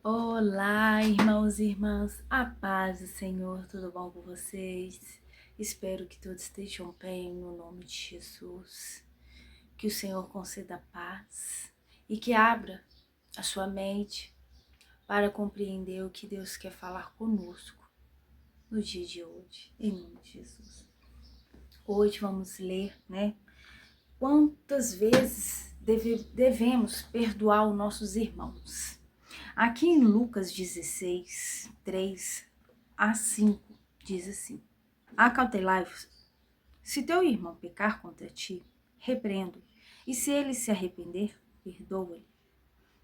Olá, irmãos e irmãs, a paz do Senhor, tudo bom com vocês? Espero que todos estejam bem no nome de Jesus, que o Senhor conceda paz e que abra a sua mente para compreender o que Deus quer falar conosco no dia de hoje, em nome de Jesus. Hoje vamos ler, Quantas vezes devemos perdoar os nossos irmãos? Aqui em Lucas 16, 3-5, diz assim: Acautelai-vos, se teu irmão pecar contra ti, repreenda-o, e se ele se arrepender, perdoa-lhe.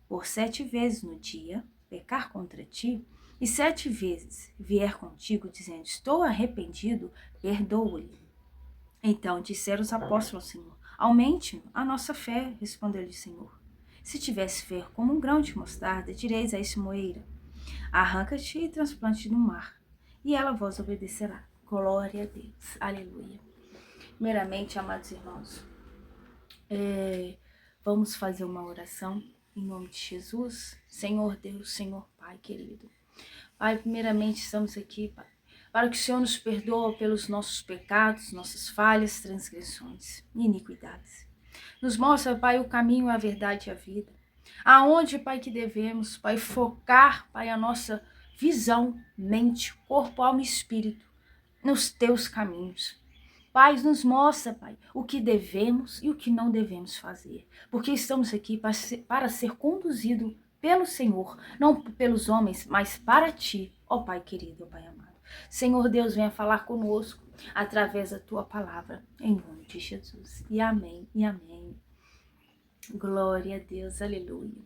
Por 7 vezes no dia pecar contra ti, e 7 vezes vier contigo dizendo, estou arrependido, perdoa-lhe. Então disseram os apóstolos ao Senhor, aumente a nossa fé, respondeu-lhe o Senhor. Se tivesse fé como um grão de mostarda, direis a esse moeira, arranca-te e transplante no mar, e ela vos obedecerá. Glória a Deus. Aleluia. Primeiramente, amados irmãos, vamos fazer uma oração em nome de Jesus. Senhor Deus, Senhor Pai querido. Pai, primeiramente estamos aqui, Pai, para que o Senhor nos perdoe pelos nossos pecados, nossas falhas, transgressões e iniquidades. Nos mostra, Pai, o caminho, a verdade e a vida. Aonde, Pai, que devemos, Pai, focar, Pai, a nossa visão, mente, corpo, alma e espírito nos teus caminhos. Pai, nos mostra, Pai, o que devemos e o que não devemos fazer. Porque estamos aqui para ser conduzido pelo Senhor, não pelos homens, mas para Ti, ó Pai querido, ó Pai amado. Senhor Deus, venha falar conosco através da Tua palavra, em nome de Jesus. E amém, e amém. Glória a Deus, aleluia.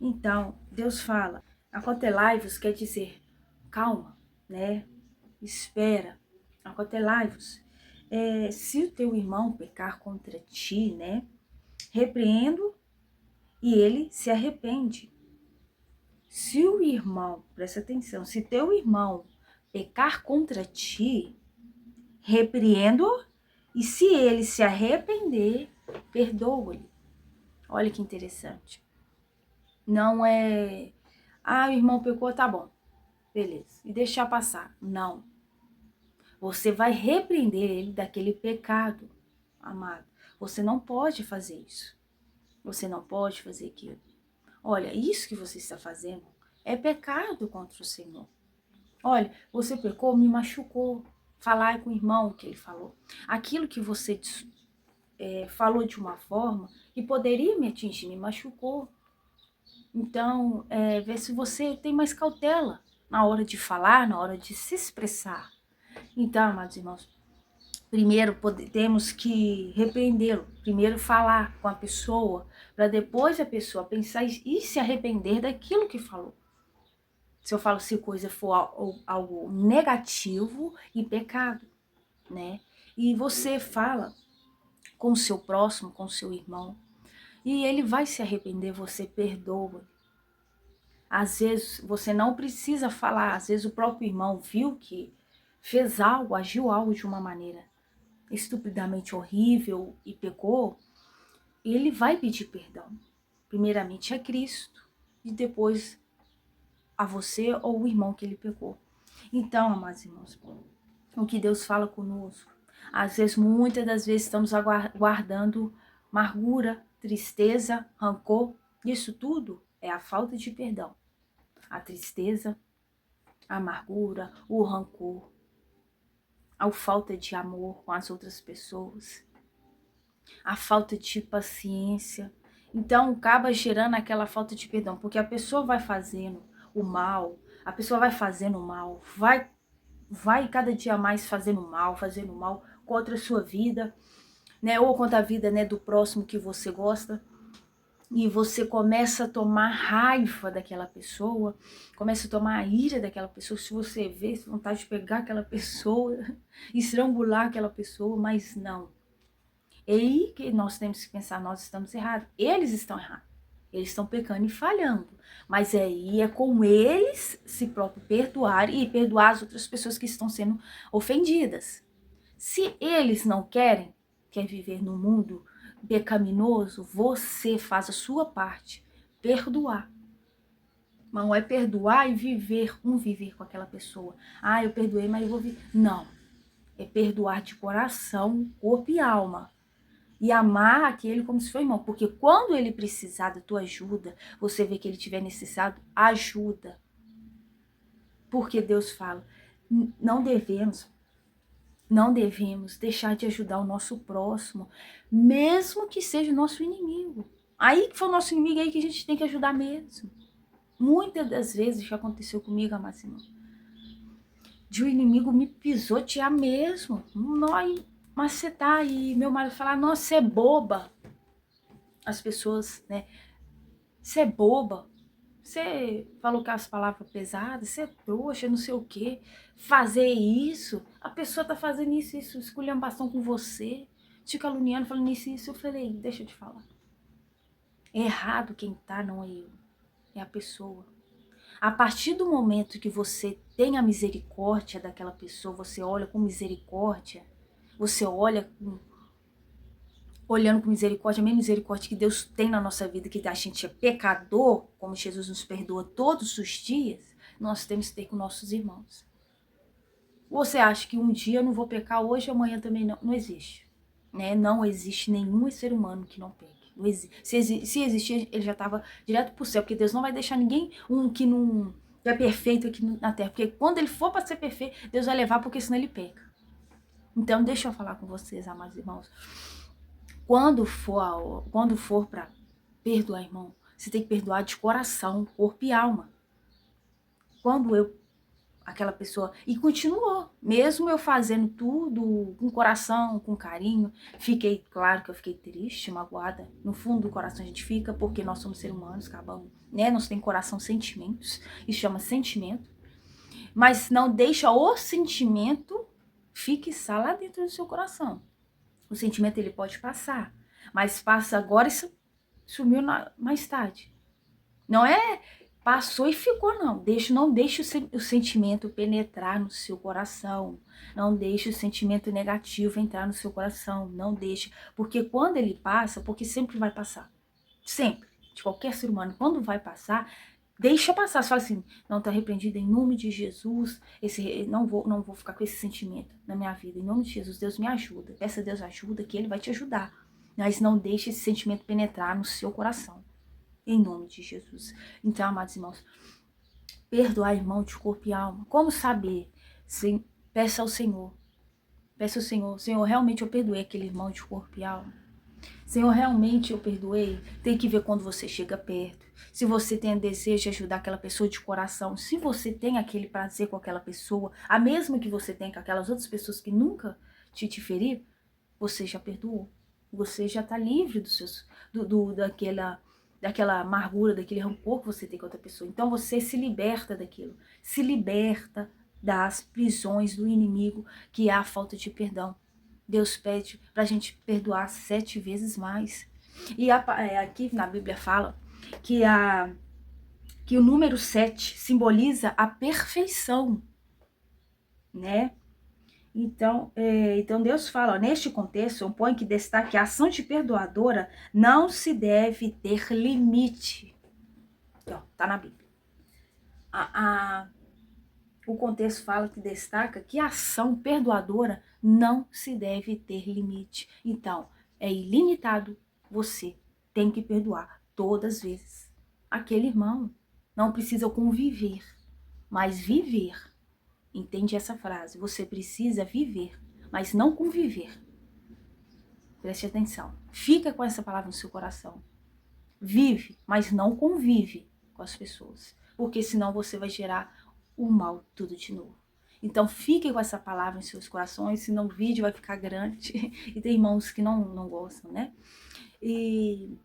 Então, Deus fala, acautelai-vos quer dizer calma, espera, acautelai-vos. Se o teu irmão pecar contra ti, repreendo e ele se arrepende. Se o irmão, presta atenção, se teu irmão pecar contra ti, repreendo e se ele se arrepender, perdoa-lhe. Olha que interessante. Não é, o irmão pecou, tá bom, beleza, e deixar passar. Não. Você vai repreender ele daquele pecado, amado. Você não pode fazer isso. Você não pode fazer aquilo. Olha, isso que você está fazendo é pecado contra o Senhor. Olha, você pecou, me machucou. Falar com o irmão o que ele falou. Aquilo que você falou de uma forma que poderia me atingir, me machucou. Então, vê se você tem mais cautela na hora de falar, na hora de se expressar. Então, amados irmãos, primeiro temos que repreendê-lo, primeiro falar com a pessoa, para depois a pessoa pensar e se arrepender daquilo que falou. Se coisa for algo negativo e pecado, E você fala com o seu próximo, com o seu irmão, e ele vai se arrepender, você perdoa. Às vezes você não precisa falar, às vezes o próprio irmão viu que fez algo, agiu algo de uma maneira estupidamente horrível e pecou, ele vai pedir perdão. Primeiramente a Cristo e depois a você ou o irmão que ele pecou. Então, amados irmãos, o que Deus fala conosco, às vezes, muitas das vezes estamos guardando amargura, tristeza, rancor. Isso tudo é a falta de perdão. A tristeza, a amargura, o rancor, a falta de amor com as outras pessoas, a falta de paciência. Então, acaba gerando aquela falta de perdão, porque a pessoa vai fazendo o mal, vai cada dia mais fazendo mal contra a sua vida, ou contra a vida, do próximo que você gosta. E você começa a tomar raiva daquela pessoa, começa a tomar a ira daquela pessoa. Se você vê, vontade de pegar aquela pessoa, estrangular aquela pessoa, mas não. É aí que nós temos que pensar, nós estamos errados. Eles estão errados. Eles estão pecando e falhando. Mas aí é com eles se próprio perdoar e perdoar as outras pessoas que estão sendo ofendidas. Se eles não quer viver no mundo pecaminoso, você faz a sua parte, perdoar. Não é perdoar e viver, viver com aquela pessoa. Ah, eu perdoei, mas eu vou viver. Não. É perdoar de coração, corpo e alma. E amar aquele como se fosse irmão. Porque quando ele precisar da tua ajuda, você vê que ele tiver necessitado, ajuda. Porque Deus fala, não devemos deixar de ajudar o nosso próximo, mesmo que seja o nosso inimigo. Aí que for o nosso inimigo, aí que a gente tem que ajudar mesmo. Muitas das vezes já aconteceu comigo, amados irmãos, de o inimigo me pisotear mesmo. Mas você tá aí, meu marido falar, nossa, você é boba. As pessoas, né, você é boba. Você falou que as palavras pesadas, você é trouxa, não sei o quê. Fazer isso, a pessoa tá fazendo isso, esculhambação com você, te caluniando, falando isso. Eu falei, deixa eu te falar. É errado quem tá, não é eu. É a pessoa. A partir do momento que você tem a misericórdia daquela pessoa, você olha com misericórdia, você olhando com misericórdia, a mesma misericórdia que Deus tem na nossa vida, que a gente é pecador, como Jesus nos perdoa todos os dias, nós temos que ter com nossos irmãos. Você acha que um dia eu não vou pecar, hoje, amanhã também não? Não existe. Né? Não existe nenhum ser humano que não peque. Não existe. Se existir, ele já estava direto para o céu, porque Deus não vai deixar ninguém que não é perfeito aqui na terra. Porque quando ele for para ser perfeito, Deus vai levar, porque senão ele peca. Então, deixa eu falar com vocês, amados irmãos. Quando for para perdoar, irmão, você tem que perdoar de coração, corpo e alma. Aquela pessoa, e continuou, mesmo eu fazendo tudo com coração, com carinho, claro que eu fiquei triste, magoada, no fundo do coração a gente fica, porque nós somos seres humanos, acabamos, né, nós temos coração, sentimentos, isso chama sentimento, mas não deixa o sentimento fixar lá dentro do seu coração. O sentimento ele pode passar, mas passa agora e sumiu mais tarde. Não é passou e ficou, não. Não deixe o sentimento penetrar no seu coração. Não deixe o sentimento negativo entrar no seu coração. Não deixe. Porque quando ele passa, porque sempre vai passar. Sempre. De qualquer ser humano. Quando vai passar, deixa passar. Você fala assim, não, tá repreendido em nome de Jesus. Não vou ficar com esse sentimento na minha vida. Em nome de Jesus, Deus me ajuda. Peça a Deus ajuda, que Ele vai te ajudar. Mas não deixe esse sentimento penetrar no seu coração. Em nome de Jesus. Então, amados irmãos, perdoar irmão de corpo e alma. Como saber? Sim, peça ao Senhor. Peça ao Senhor. Senhor, realmente eu perdoei aquele irmão de corpo e alma. Senhor, realmente eu perdoei. Tem que ver quando você chega perto. Se você tem desejo de ajudar aquela pessoa de coração. Se você tem aquele prazer com aquela pessoa. A mesma que você tem com aquelas outras pessoas que nunca te feriram. Você já perdoou. Você já está livre daquela amargura, daquele rancor que você tem com outra pessoa. Então você se liberta daquilo. Se liberta das prisões do inimigo, que é a falta de perdão. Deus pede para a gente perdoar 7 vezes mais. E aqui na Bíblia fala que o número 7 simboliza a perfeição, né? Então Deus fala, ó, neste contexto, põe que destaque a ação de perdoadora não se deve ter limite. Ó, tá na Bíblia. O contexto fala que destaca que a ação perdoadora não se deve ter limite. Então, é ilimitado, você tem que perdoar todas as vezes. Aquele irmão não precisa conviver, mas viver. Entende essa frase? Você precisa viver, mas não conviver. Preste atenção. Fica com essa palavra no seu coração. Vive, mas não convive com as pessoas. Porque senão você vai gerar o mal tudo de novo. Então fique com essa palavra em seus corações, senão o vídeo vai ficar grande. E tem irmãos que não gostam, né? E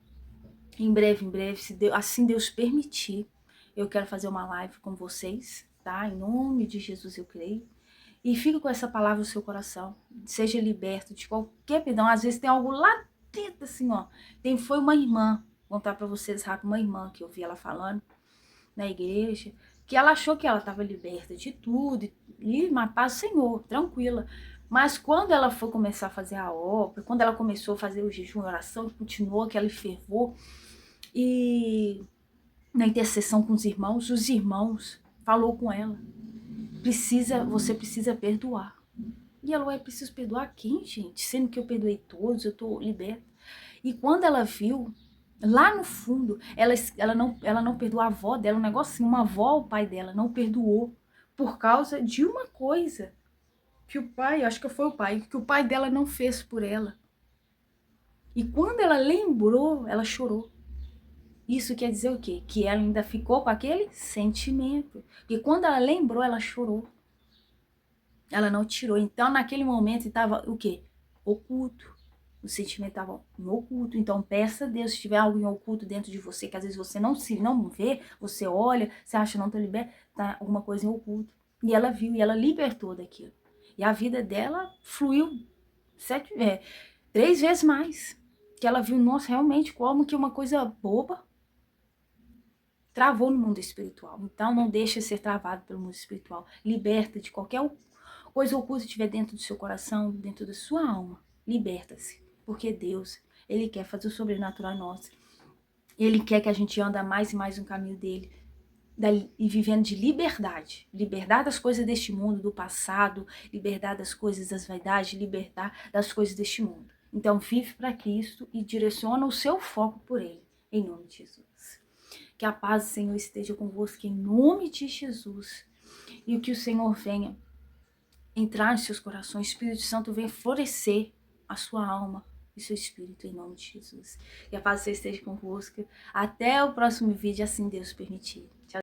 em breve, se assim Deus permitir, eu quero fazer uma live com vocês, tá? Em nome de Jesus eu creio. E fique com essa palavra no seu coração. Seja liberto de qualquer perdão. Às vezes tem algo lá dentro, assim, ó. Foi uma irmã, vou contar pra vocês rápido, uma irmã que eu vi ela falando na igreja, que ela achou que ela estava liberta de tudo, e mas paz do Senhor, tranquila. Mas quando ela foi começar a fazer a obra, quando ela começou a fazer o jejum e oração, continuou aquele fervor, e na intercessão com os irmãos falou com ela, você precisa perdoar. E ela, preciso perdoar quem, gente? Sendo que eu perdoei todos, eu tô liberta. E quando ela viu, lá no fundo, ela não perdoou a avó dela, um negócio assim, uma avó, o pai dela, não perdoou por causa de uma coisa que o pai, acho que foi o pai, que o pai dela não fez por ela. E quando ela lembrou, ela chorou. Isso quer dizer o quê? Que ela ainda ficou com aquele sentimento. Porque quando ela lembrou, ela chorou. Ela não tirou. Então, naquele momento, estava o quê? Oculto. O sentimento estava em oculto. Então, peça a Deus, se tiver algo em oculto dentro de você, que às vezes você não vê, você olha, você acha que não está liberto, tá alguma coisa em oculto. E ela viu, e ela libertou daquilo. E a vida dela fluiu 3 vezes mais. Que ela viu, nossa, realmente, como que uma coisa boba travou no mundo espiritual. Então, não deixe ser travado pelo mundo espiritual. Liberta de qualquer coisa oculta que estiver dentro do seu coração, dentro da sua alma. Liberta-se. Porque Deus, Ele quer fazer o sobrenatural nosso. Ele quer que a gente ande mais e mais no caminho dele. E vivendo de liberdade. Liberdade das coisas deste mundo, do passado. Liberdade das coisas das vaidades. Liberdade das coisas deste mundo. Então, vive para Cristo e direciona o seu foco por Ele. Em nome de Jesus. Que a paz do Senhor esteja convosco em nome de Jesus. E que o Senhor venha entrar nos seus corações. O Espírito Santo venha florescer a sua alma e seu espírito em nome de Jesus. Que a paz do Senhor esteja convosco. Até o próximo vídeo, assim Deus permitir.